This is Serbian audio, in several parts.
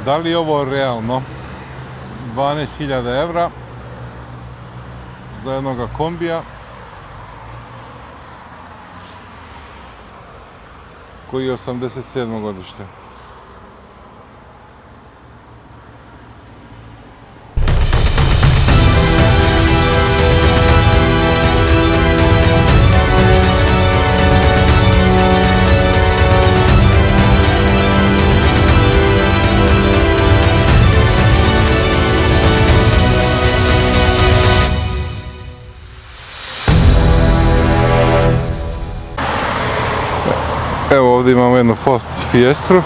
Da li je ovo realno? 12.000 evra za jednoga kombija koji je 87. godište. Evo ovdje imamo jednu Ford Fiestru.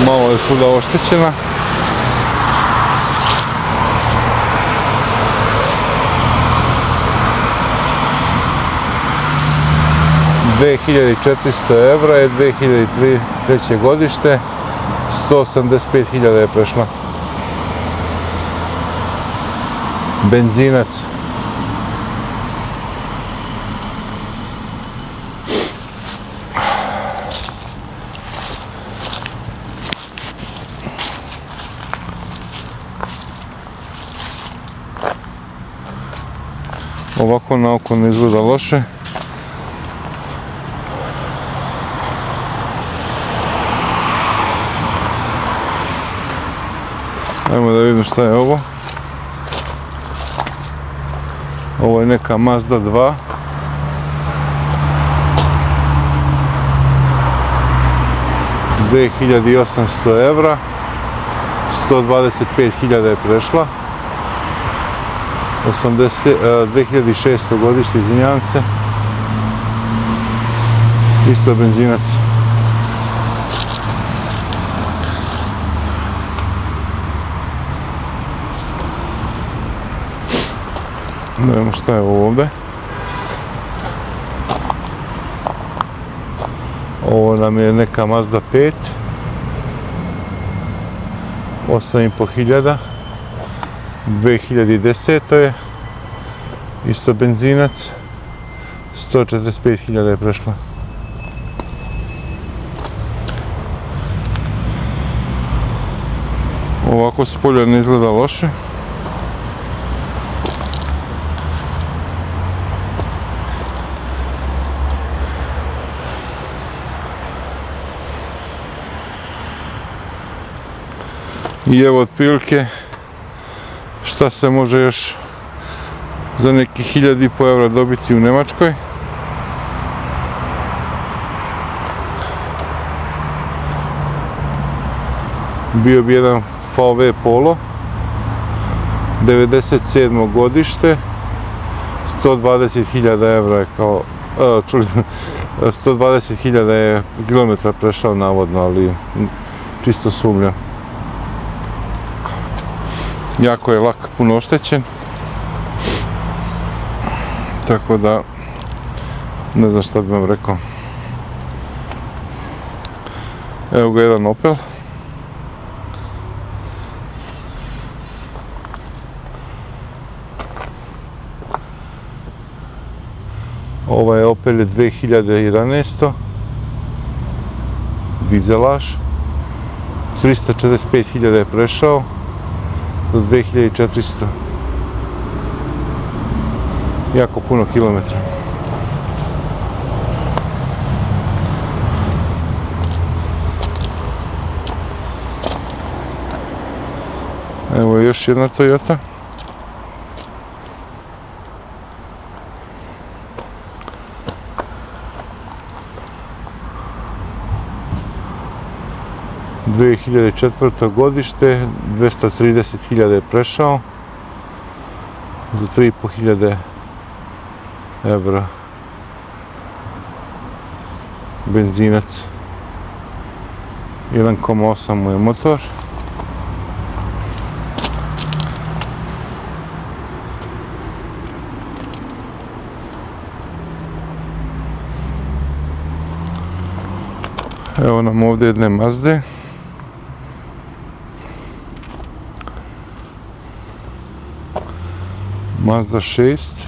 Malo je svuda oštećena. €2.400 je 2003. godište. 185.000 je prešla. Benzinac. Ovako na oko ne izgleda loše. Ajmo da vidimo šta je ovo. Ovo je neka Mazda 2. €2.800, 125.000 je prešla. 2006. godište, izvinjavam se. Isto benzinac. Da vidimo šta je ovo ovdje. Ovo nam je neka Mazda 5. 8.500. 2010. je. Isto benzinac. 145.000 je prešla. Ovako s polja ne izgleda loše. I evo otprilike šta se može još za neki 1.500 evra dobiti u Njemačkoj. Bio bi jedan VW Polo, 97. godište, 120.000 evra je kao, 120.000 je kilometra prešao navodno, ali čisto sumnjam. Jako je lak, puno oštećen. Tako da, ne znam šta bi vam rekao. Evo ga jedan Opel. Ovaj Opel je 2011. Dizelaž. 345.000 je prešao. Do 2.400. Jako puno kilometra. Evo još jedna Toyota. – 2004. godište, 230.000 je prešao za 3.500 evra. Benzinac. 1.8 mu je motor. Evo nam ovdje jedne Mazde. Mazda 6,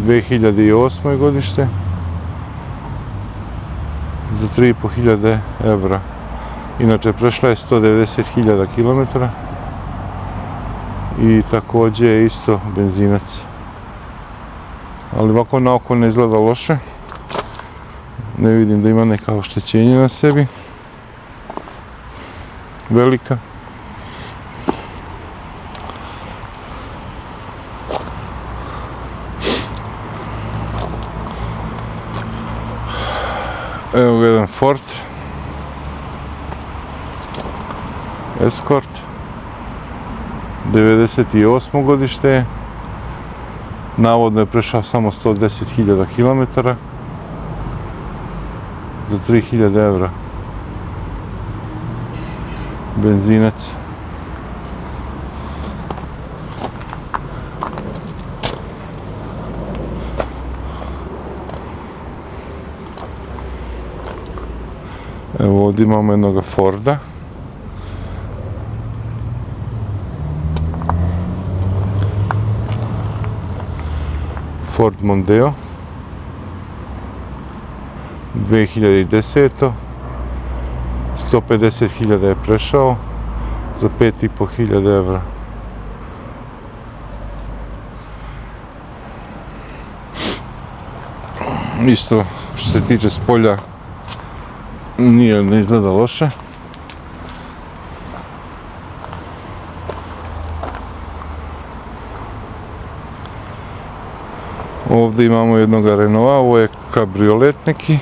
2008. godište, za 3.500 evra. Inače, prešla je 190.000 km i također je isto benzinac. Ali ovako na oko ne izgleda loše. Ne vidim da ima neka oštećenja na sebi. Velika. Evo ga jedan Ford Escort, 98. godište je. Navodno je prešao samo 110.000 km za 3.000 evra. Benzinac. Evo ovdje imamo jednoga Forda. Ford Mondeo. 2010. 150.000 je prešao za 5.500 evra. Isto što se tiče spolja ne izgleda loše. Ovdje imamo jednog Renaulta, ovo je kabriolet neki.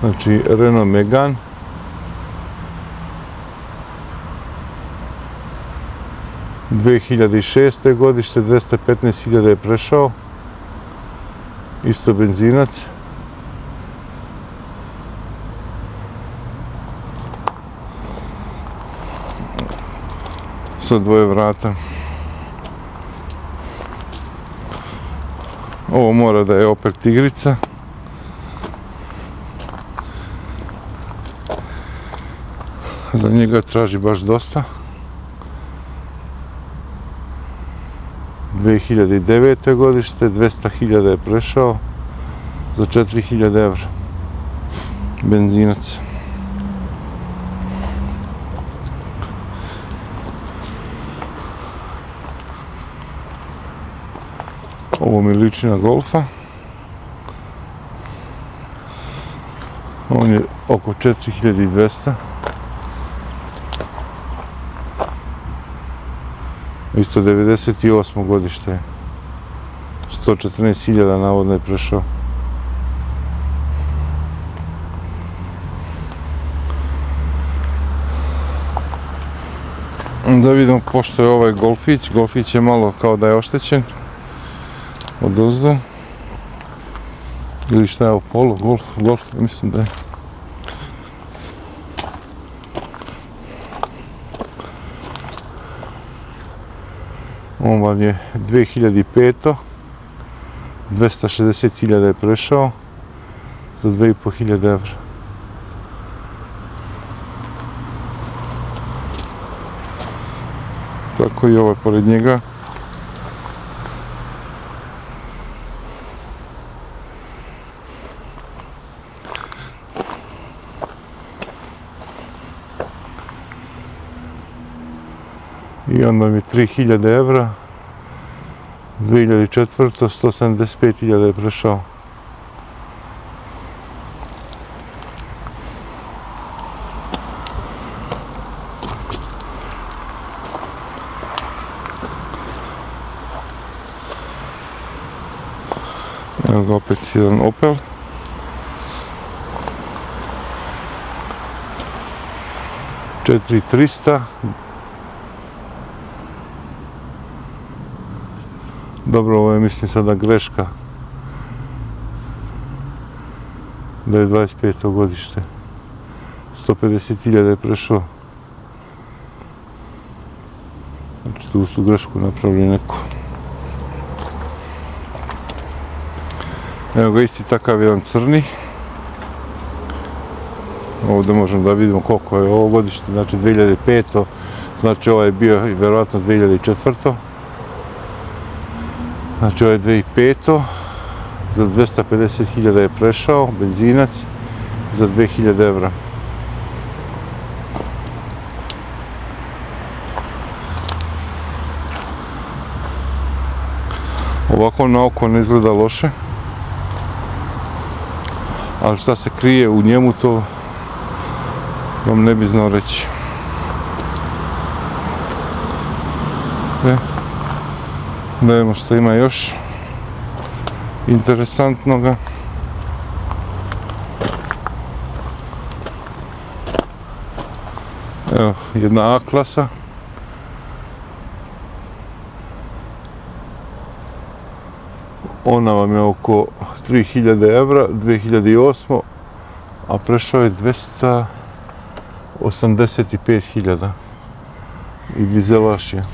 Znači Renault Megane. – 2006. godište, 215.000 je prešao. Isto benzinac. Sa dvoje vrata. Ovo mora da je Opel Tigrica. Za njega traži baš dosta. 2009. godište, 200.000 je prešao za 4.000 evra. Benzinac. Ovo mi liči na Golfa. On je oko 4.200. Isto 98. godište je. 114.000 navodno je prešao. Da vidimo pošto je ovaj Golfić. Golfić je malo kao da je oštećen. Odozdo. Ili šta je ovo, Polo, Golf, mislim da je. On vam je 2005. 260.000 je prešao za 2.500 evra. Tako i ovaj pored njega. I on vam je 3.000 evra. 2004. 175.000 je prešao. Evo ga opet jedan Opel. $4.300. Dobro, ovo je mislim sada greška. Da je 25. godište. 150.000 je prešao. Znači tu su grešku napravili neku. Evo ga isti takav jedan crni. Ovdje možemo da vidimo koliko je ovo godište, znači 2005. Znači ovaj je bio i verovatno 2004. Znači ovaj je 2005. Za 250.000 je prešao, benzinac, za 2.000 evra. Ovako na oko ne izgleda loše, ali šta se krije u njemu, to vam ne bi znao reći. Da vidimo što ima još interesantnoga. Evo, jedna A klasa. Ona vam je oko 3.000 evra, 2008. A prešao je 285.000. I dizelaš je.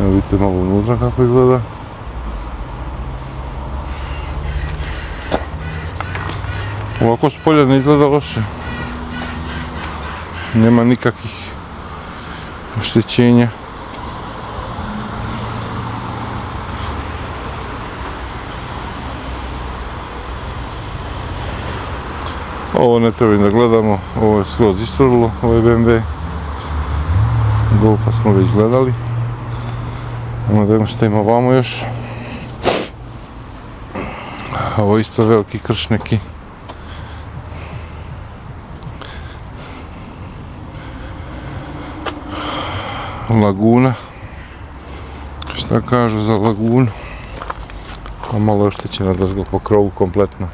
Evo vidite malo unutra kako izgleda. Ovako s polja ne izgleda loše. Nema nikakvih oštećenja. Ovo ne treba da gledamo, ovo je skroz isturilo, ovo je BMW. Golfa smo već gledali. Ajmo da vidimo što ima ovamo još. Ovo je isto veliki krš neki. Laguna. Šta kažu za lagunu? A malo je oštećena dozgo po krovu kompletno.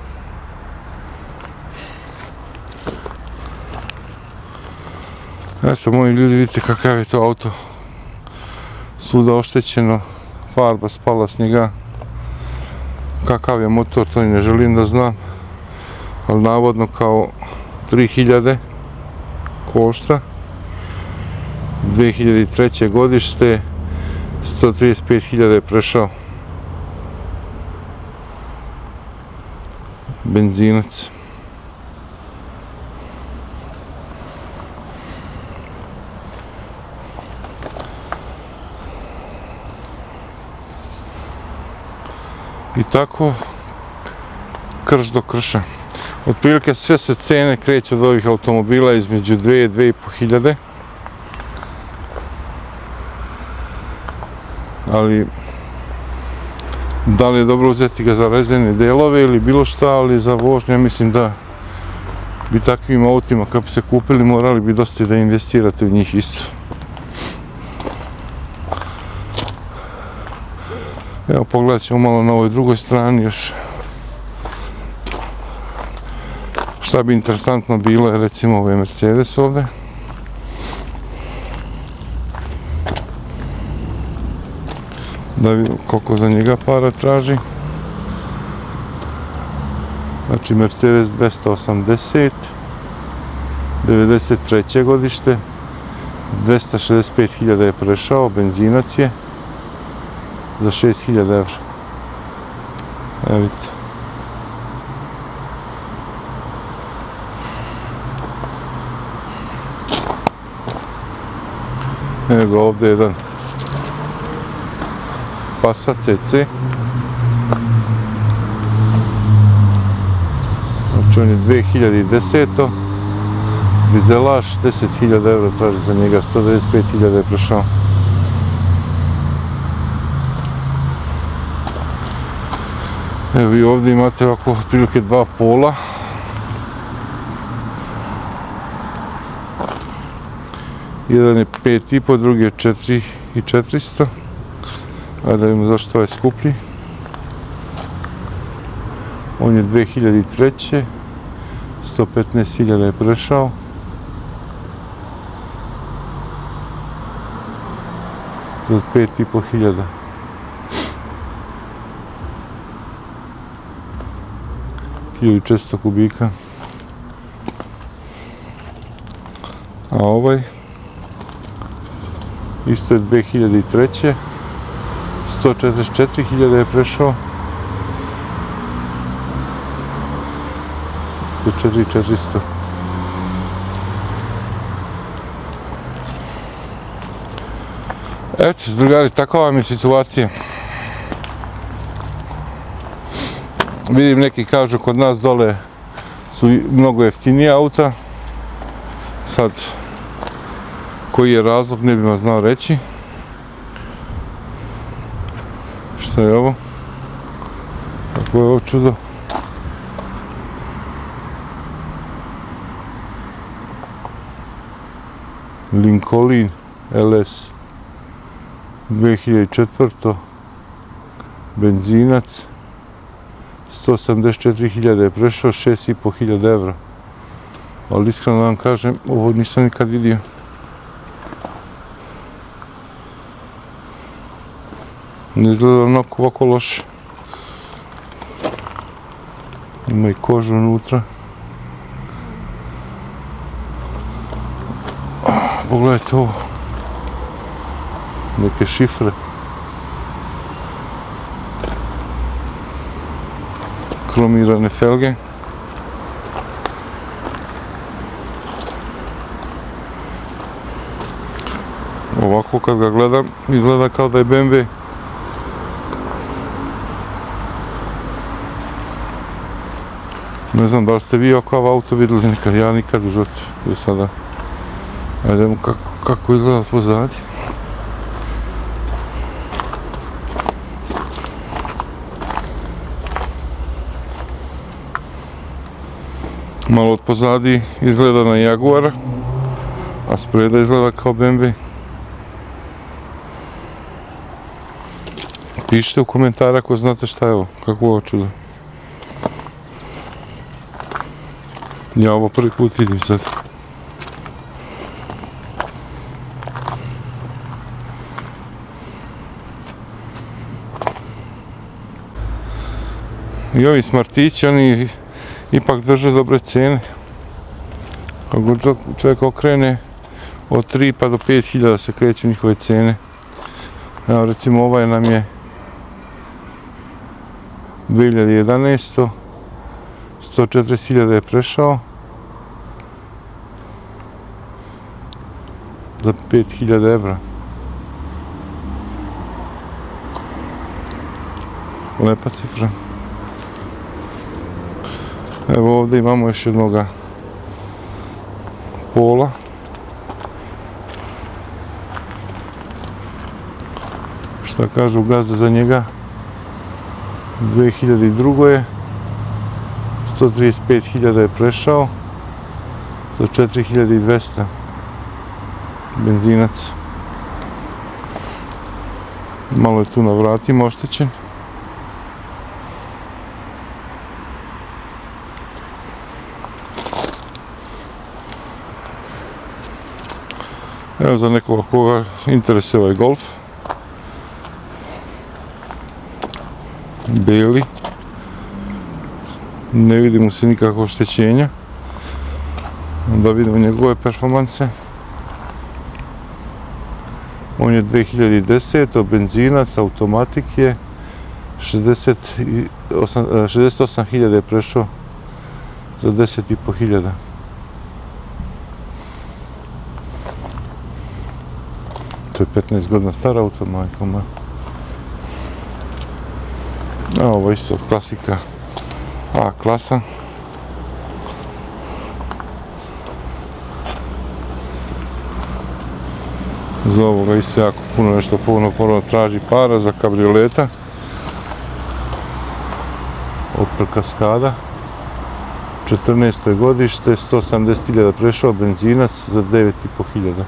Eto, moji ljudi, vidite kakav je to auto. Svuda oštećeno, farba spala s njega. Kakav je motor, to i ne želim da znam. Ali navodno kao 3.000 košta. 2003. godište, 135.000 je prešao. Benzinac. I tako, krš do krša. Otprilike sve se cene kreću od ovih automobila između 2 i 2.500. Ali, da li je dobro uzeti ga za rezervne delove ili bilo šta, ali za vožnju, ja mislim da bi takvim autima, kad bi se kupili, morali bi dosta da investirate u njih isto. Evo, pogledat ćemo malo na ovoj drugoj strani još. Šta bi interesantno bilo je, recimo, ovaj Mercedes ovde. Da vidimo koliko za njega para traži. Znači Mercedes 280, 93. godište, 265.000 je prešao, benzinac je, za 6.000 evra. Evo vidite. Evo ga ovdje jedan Passat CC. Znači on je 2010. Dizelaš, 10.000 evra traži za njega, 195.000 je prešao. Evo i ovdje imate ovako otprilike dva pola. Jedan je 5,5, drugi je 4.400. Ajde da vidimo zašto ovaj skuplji. On je 2003. 115.000 je prešao. Za 5.500. 1400 kubika. A ovaj isto je 2003. 144.000 je prešao. 4.400. Eto, drugari, takva vam je situacija. Vidim, neki kažu kod nas dole su mnogo jeftinija auta. Sad, koji je razlog, ne bih vam znao reći. Šta je ovo? Kako je ovo čudo? Lincoln LS 2004. Benzinac. 174.000 je prešao, 6.500 evra. Ali iskreno vam kažem, ovo nisam nikad vidio. Ne izgleda ovako loše. Ima i kožu unutra. Pogledajte ovo. Neke šifre. Kromirane felge. Ovako kad ga gledam, izgleda kao da je BMW. Ne znam da li ste vi ovakav auto vidjeli nikad, ja nikad u životu do sada. Ajde, kako izgleda pozadnje. Malo od pozadi izgleda na Jaguara, a spreda izgleda kao BMW. Pišite u komentare ako znate šta je ovo, kako je ovo čudo. Ja ovo prvi put vidim sad. I ovi smartići, oni ipak drže dobre cene. Kako čovjek okrene, od 3 pa do 5.000 se kreću njihove cene. Evo recimo ovaj nam je 2011. 140.000 je prešao. Za 5.000 evra. Lepa cifra. Evo ovdje imamo još jednoga Pola. Šta kažu gazda za njega? 2002. je 135.000 je prešao za 4.200. Benzinac. Malo je tu na vratima oštećen. Evo za nekoga koga interesuje ovaj Golf. Beli. Ne vidi mu se nikakvo oštećenja. Da vidimo njegove performanse. On je 2010. Benzinac, automatik je. 68.000 je prešao za 10.500. To je 15 godina star auto, majko moja. A ovo isto klasika A klasa. Za ovoga isto jako puno nešto ponovno traži para za kabrioleta. Opel Kaskada. 14. godište, 180.000 prešao, benzinac za 9.500.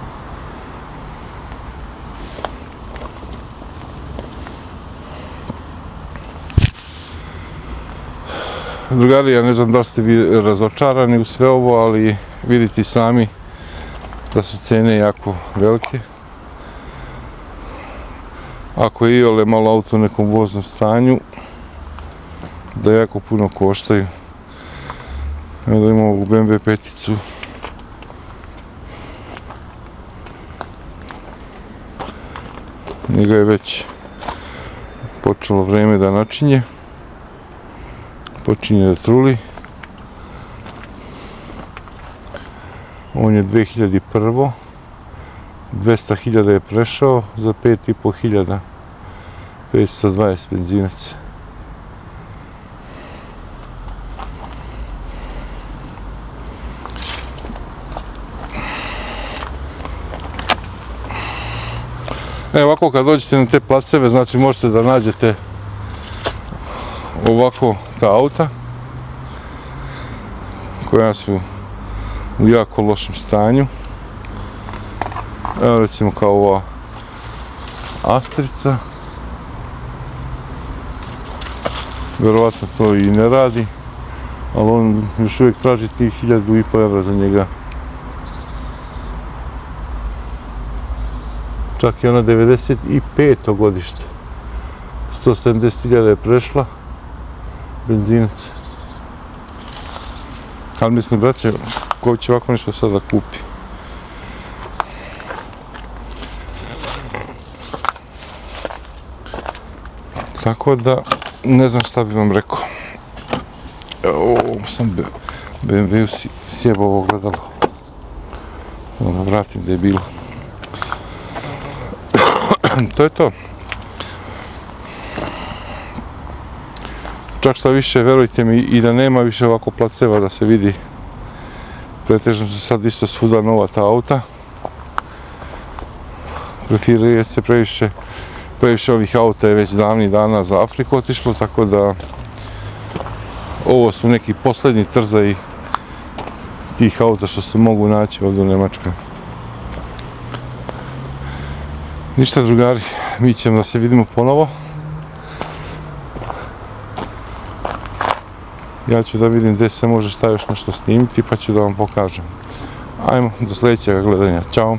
Drugari, ja ne znam da li ste vi razočarani u sve ovo, ali vidite sami da su cene jako velike. Ako je iole malo auto u nekom voznom stanju, da jako puno koštaju. Evo da imamo ovu BMW 5-icu. Njega je već počelo vreme da načinje. Počinje da truli. On je 2001. 200.000 je prešao za 5.500. 520 benzinac. Evo ovako kad dođete na te placeve, znači možete da nađete ovako ta auta koja su u jako lošem stanju. Evo recimo kao ova Astrica. Verovatno to i ne radi, ali on još uvijek traži tih 1.500 evra za njega. Čak i ona 95. godište. 170.000 je prešla. Benzinac. Ali mislim, braće, ko će ovako nešto sad da kupi? Tako da, ne znam šta bi vam rekao. Evo, sam BMW-u sjebao ovo gledalo. Da vratim da je bilo. To je to. Čak šta više, verujte mi, i da nema više ovako placeva da se vidi. Pretežno su sad isto svuda nova ta auta. Profiluje se previše ovih auta je već davnih dana za Afriku otišlo, tako da ovo su neki poslednji trzaji tih auta što se mogu naći ovdje u Nemačkoj. Ništa drugari, mi ćemo da se vidimo ponovo. Ja ću da vidim gdje se može šta još nešto snimiti pa ću da vam pokažem. Ajmo, do sljedećeg gledanja. Ćao!